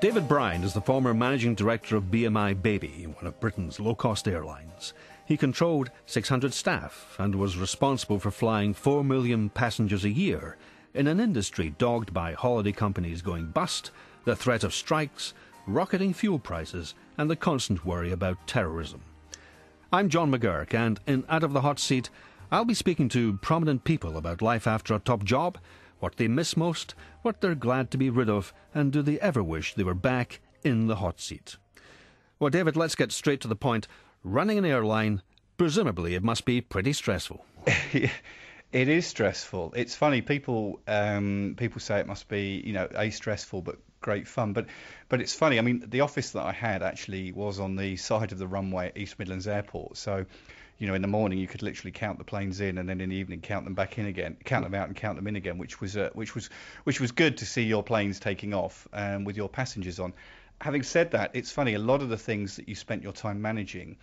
David Bryon is the former managing director of BMI Baby, one of Britain's low-cost airlines. He controlled 600 staff and was responsible for flying 4 million passengers a year in an industry dogged by holiday companies going bust, the threat of strikes, rocketing fuel prices, and the constant worry about terrorism. I'm John McGurk, and in Out of the Hot Seat, I'll be speaking to prominent people about life after a top job, what they miss most, what they're glad to be rid of, and do they ever wish they were back in the hot seat. Well, David, let's get straight to the point. Running an airline, presumably it must be pretty stressful. It is stressful. It's funny, people say it must be, stressful but great fun. But it's funny. I mean, the office that I had actually was on the side of the runway at East Midlands Airport. So, in the morning you could literally count the planes in, and then in the evening count them back in again, count them out and count them in again, which was good to see your planes taking off with your passengers on. Having said that, it's funny. A lot of the things that you spent your time managing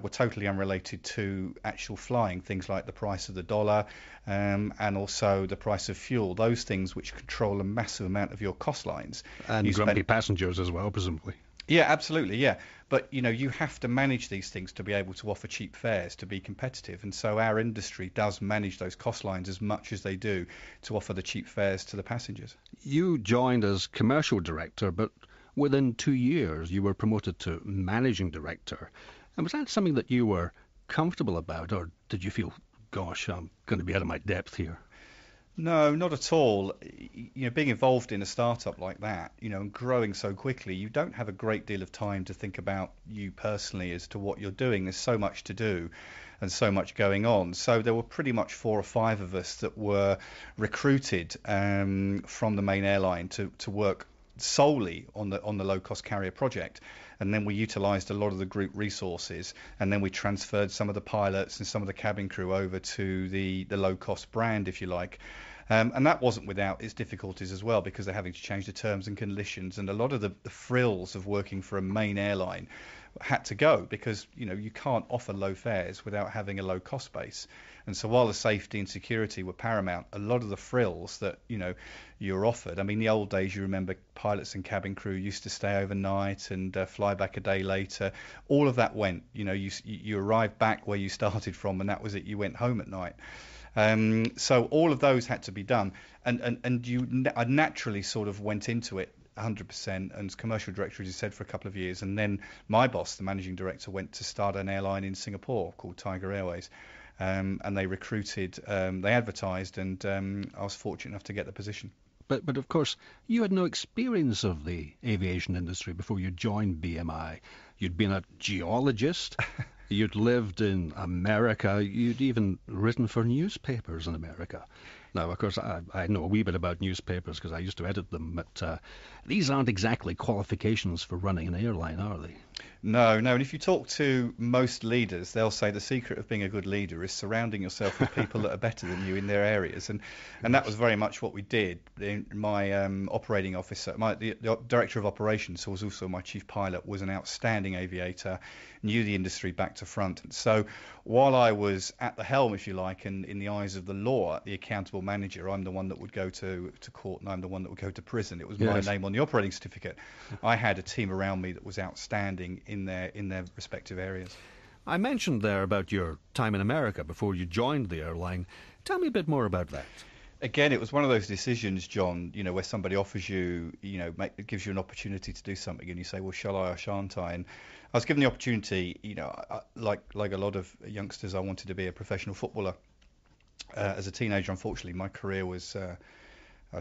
were totally unrelated to actual flying. Things like the price of the dollar and also the price of fuel. Those things which control a massive amount of your cost lines. And grumpy passengers as well, presumably. Yeah, absolutely, yeah. But, you have to manage these things to be able to offer cheap fares, to be competitive. And so our industry does manage those cost lines as much as they do to offer the cheap fares to the passengers. You joined as commercial director, but within 2 years you were promoted to managing director. And was that something that you were comfortable about, or did you feel, gosh, I'm going to be out of my depth here? No, not at all. Being involved in a startup like that, and growing so quickly, you don't have a great deal of time to think about you personally as to what you're doing. There's so much to do and so much going on. So there were pretty much 4 or 5 of us that were recruited from the main airline to work solely on the low-cost carrier project. And then we utilised a lot of the group resources, and then we transferred some of the pilots and some of the cabin crew over to the low-cost brand, if you like. And that wasn't without its difficulties as well, because they're having to change the terms and conditions, and a lot of the frills of working for a main airline had to go, because you can't offer low fares without having a low cost base. And so while the safety and security were paramount, a lot of the frills that you're offered, I mean, the old days, you remember pilots and cabin crew used to stay overnight and fly back a day later. All of that went. You arrived back where you started from, and that was it. You went home at night. So all of those had to be done, and I naturally sort of went into it 100%, and commercial director, as you said, for a couple of years. And then my boss, the managing director, went to start an airline in Singapore called Tiger Airways, and they recruited, they advertised, and I was fortunate enough to get the position. But of course, you had no experience of the aviation industry before you joined BMI. You'd been a geologist. You'd lived in America. You'd even written for newspapers in America. Now, of course, I know a wee bit about newspapers because I used to edit them, but these aren't exactly qualifications for running an airline, are they? No. And if you talk to most leaders, they'll say the secret of being a good leader is surrounding yourself with people that are better than you in their areas. And that was very much what we did. My operating officer, the director of operations, who was also my chief pilot, was an outstanding aviator, knew the industry back to front. So while I was at the helm, if you like, and in the eyes of the law, the accountable manager, I'm the one that would go to court, and I'm the one that would go to prison. It was my name on the operating certificate. I had a team around me that was outstanding in their respective areas. I mentioned there about your time in America before you joined the airline. Tell me a bit more about that. Again, it was one of those decisions, John, where somebody offers you, gives you an opportunity to do something, and you say, well, shall I or shan't I? And I was given the opportunity, like a lot of youngsters, I wanted to be a professional footballer. As a teenager, unfortunately, my career was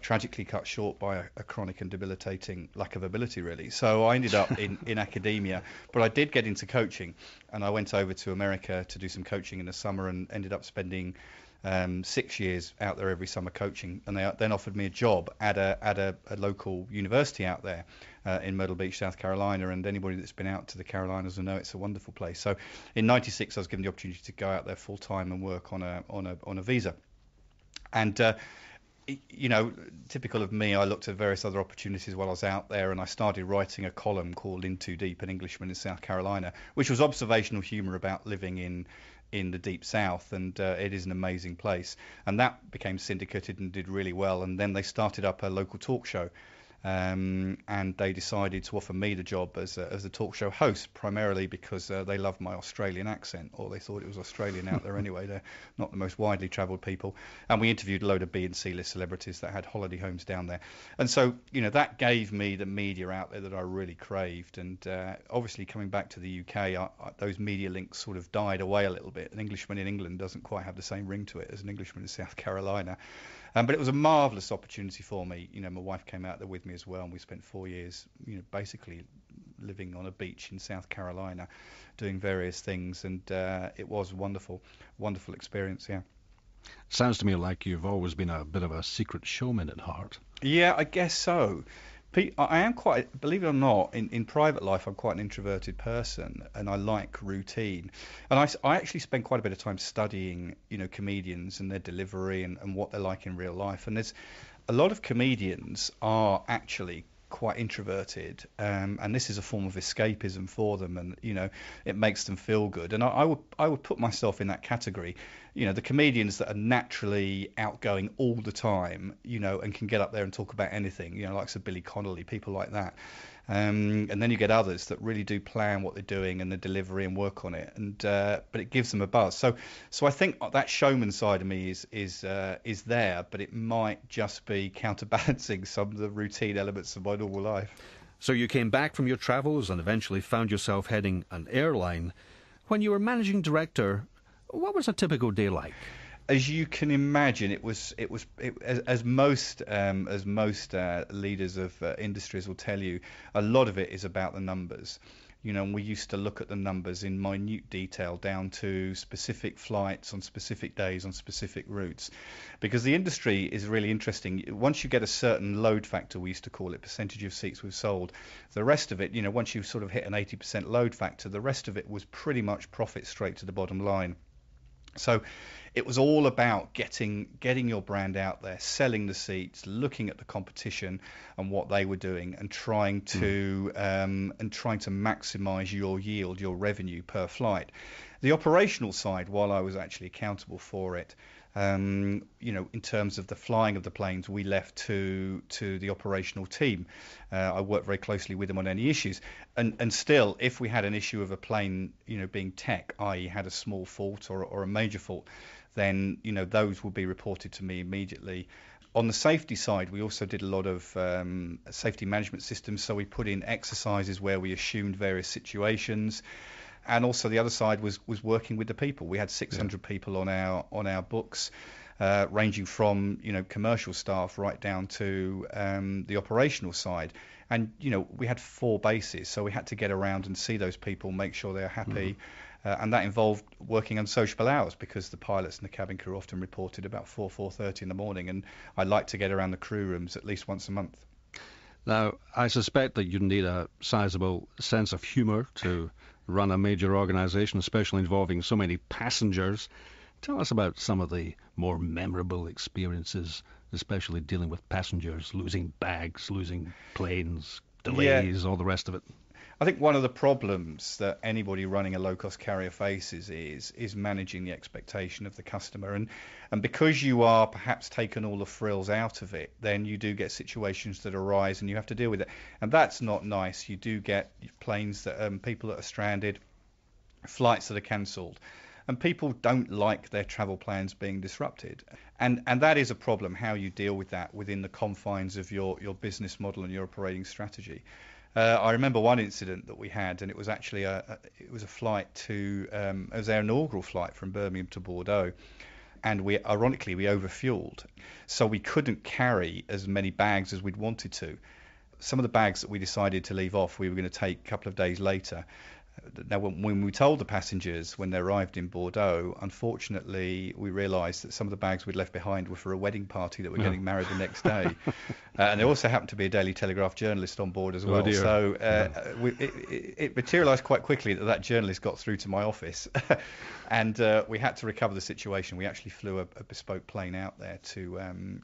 tragically cut short by a chronic and debilitating lack of ability, really. So I ended up in academia, but I did get into coaching, and I went over to America to do some coaching in the summer, and ended up spending 6 years out there every summer coaching. And they then offered me a job at a local university out there in Myrtle Beach, South Carolina. And anybody that's been out to the Carolinas will know it's a wonderful place. So in '96, I was given the opportunity to go out there full time and work on a visa. And typical of me, I looked at various other opportunities while I was out there, and I started writing a column called In Too Deep, an Englishman in South Carolina, which was observational humour about living in the deep south, and it is an amazing place. And that became syndicated and did really well. And then they started up a local talk show, and they decided to offer me the job as a talk show host, primarily because they loved my Australian accent, or they thought it was Australian out there anyway. They're not the most widely travelled people. And we interviewed a load of B and C list celebrities that had holiday homes down there. And so, that gave me the media out there that I really craved. And obviously, coming back to the UK, those media links sort of died away a little bit. An Englishman in England doesn't quite have the same ring to it as an Englishman in South Carolina. But it was a marvellous opportunity for me. My wife came out there with me as well, and we spent 4 years, basically living on a beach in South Carolina, doing various things, and it was a wonderful, wonderful experience. Yeah. Sounds to me like you've always been a bit of a secret showman at heart. Yeah, I guess so. I am quite, believe it or not, in private life, I'm quite an introverted person, and I like routine. And I actually spend quite a bit of time studying, comedians and their delivery and what they're like in real life. And there's a lot of comedians are actually quite introverted, and this is a form of escapism for them, and it makes them feel good. And I would put myself in that category. The comedians that are naturally outgoing all the time, and can get up there and talk about anything, like Sir Billy Connolly, people like that. And then you get others that really do plan what they're doing and the delivery and work on it, and but it gives them a buzz. So I think that showman side of me is there, but it might just be counterbalancing some of the routine elements of my normal life. So you came back from your travels and eventually found yourself heading an airline. When you were managing director, what was a typical day like? As you can imagine, it was as most leaders of industries will tell you, a lot of it is about the numbers. And we used to look at the numbers in minute detail, down to specific flights on specific days on specific routes, because the industry is really interesting. Once you get a certain load factor, we used to call it, percentage of seats we've sold, the rest of it, once you sort of hit an 80% load factor, the rest of it was pretty much profit straight to the bottom line. So it was all about getting your brand out there, selling the seats, looking at the competition and what they were doing, and trying to maximise your yield, your revenue per flight. The operational side, while I was actually accountable for it, in terms of the flying of the planes, we left to the operational team. I worked very closely with them on any issues, and still, if we had an issue of a plane, being tech, i.e. had a small fault or a major fault, then those will be reported to me immediately. On the safety side, we also did a lot of safety management systems, so we put in exercises where we assumed various situations. And also the other side was working with the people. We had 600 people on our books, ranging from commercial staff right down to the operational side. And we had 4 bases, so we had to get around and see those people, make sure they're happy. And that involved working unsociable hours, because the pilots and the cabin crew often reported about 4:30 in the morning, and I like to get around the crew rooms at least once a month. Now, I suspect that you need a sizable sense of humour to run a major organisation, especially involving so many passengers. Tell us about some of the more memorable experiences, especially dealing with passengers, losing bags, losing planes, delays, all the rest of it. I think one of the problems that anybody running a low-cost carrier faces is managing the expectation of the customer, and because you are perhaps taken all the frills out of it, then you do get situations that arise and you have to deal with it, and that's not nice. You do get planes that people that are stranded, flights that are cancelled, and people don't like their travel plans being disrupted, and that is a problem, how you deal with that within the confines of your business model and your operating strategy. I remember one incident that we had, and it was actually a flight to it was our inaugural flight from Birmingham to Bordeaux, and we overfueled, so we couldn't carry as many bags as we'd wanted to. Some of the bags that we decided to leave off, we were going to take a couple of days later. Now, when we told the passengers when they arrived in Bordeaux, unfortunately, we realised that some of the bags we'd left behind were for a wedding party that were getting married the next day. And there also happened to be a Daily Telegraph journalist on board as well. Oh, so it materialised quite quickly that journalist got through to my office. And we had to recover the situation. We actually flew a bespoke plane out there to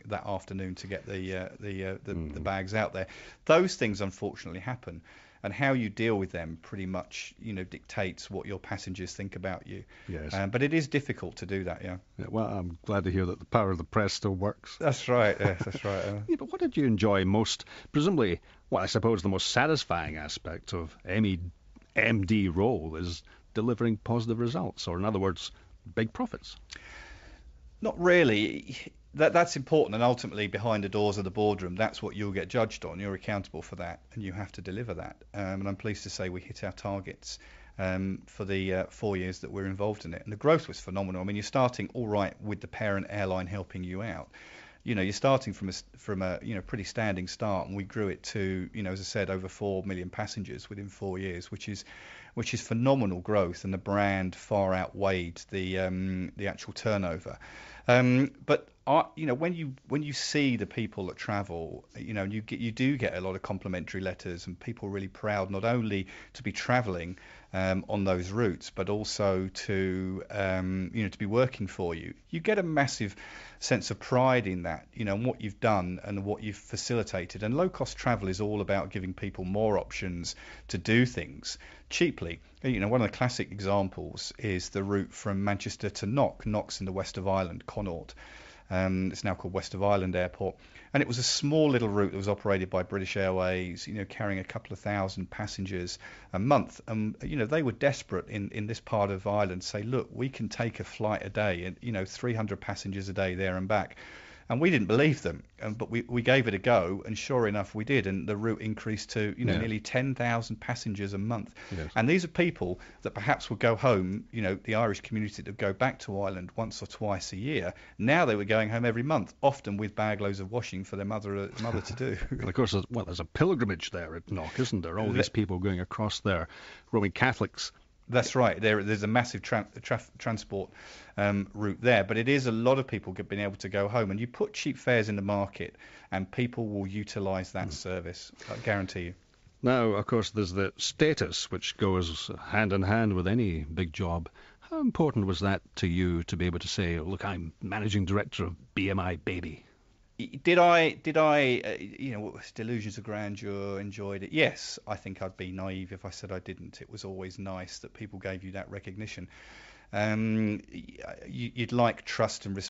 that afternoon to get the bags out there. Those things unfortunately happen. and how you deal with them pretty much, dictates what your passengers think about you. Yes. But it is difficult to do that, yeah. Well, I'm glad to hear that the power of the press still works. That's right. Yes, that's right. Yeah, but what did you enjoy most? Presumably, well, I suppose the most satisfying aspect of any MD role is delivering positive results, or in other words, big profits. Not really. That's important, and ultimately behind the doors of the boardroom, that's what you'll get judged on. You're accountable for that, and you have to deliver that. And I'm pleased to say we hit our targets for the 4 years that we're involved in it, and the growth was phenomenal. I mean, you're starting all right with the parent airline helping you out. You're starting from a pretty standing start, and we grew it to, as I said, over 4 million passengers within 4 years, which is phenomenal growth, and the brand far outweighed the actual turnover. But when you see the people that travel, you do get a lot of complimentary letters, and people are really proud not only to be travelling on those routes, but also to be working for you. You get a massive sense of pride in that, and what you've done and what you've facilitated. And low cost travel is all about giving people more options to do things cheaply. One of the classic examples is the route from Manchester to Knock. Knock's in the west of Ireland, Connaught. It's now called West of Ireland Airport, and it was a small little route that was operated by British Airways, carrying a couple of thousand passengers a month. They were desperate in this part of Ireland to say, look, we can take a flight a day, and 300 passengers a day there and back. And we didn't believe them, but we gave it a go, and sure enough, we did. And the route increased to nearly 10,000 passengers a month. Yes. And these are people that perhaps would go home, the Irish community that would go back to Ireland once or twice a year. Now they were going home every month, often with bag loads of washing for their mother to do. And of course, there's a pilgrimage there at Knock, isn't there? All these people going across there, Roman Catholics. That's right. There's a massive transport route there, but it is a lot of people being able to go home. And you put cheap fares in the market, and people will utilise that service. I guarantee you. Now, of course, there's the status, which goes hand in hand with any big job. How important was that to you to be able to say, look, I'm managing director of BMI Baby? Did I, delusions of grandeur, enjoyed it? Yes, I think I'd be naive if I said I didn't. It was always nice that people gave you that recognition. You'd like trust and respect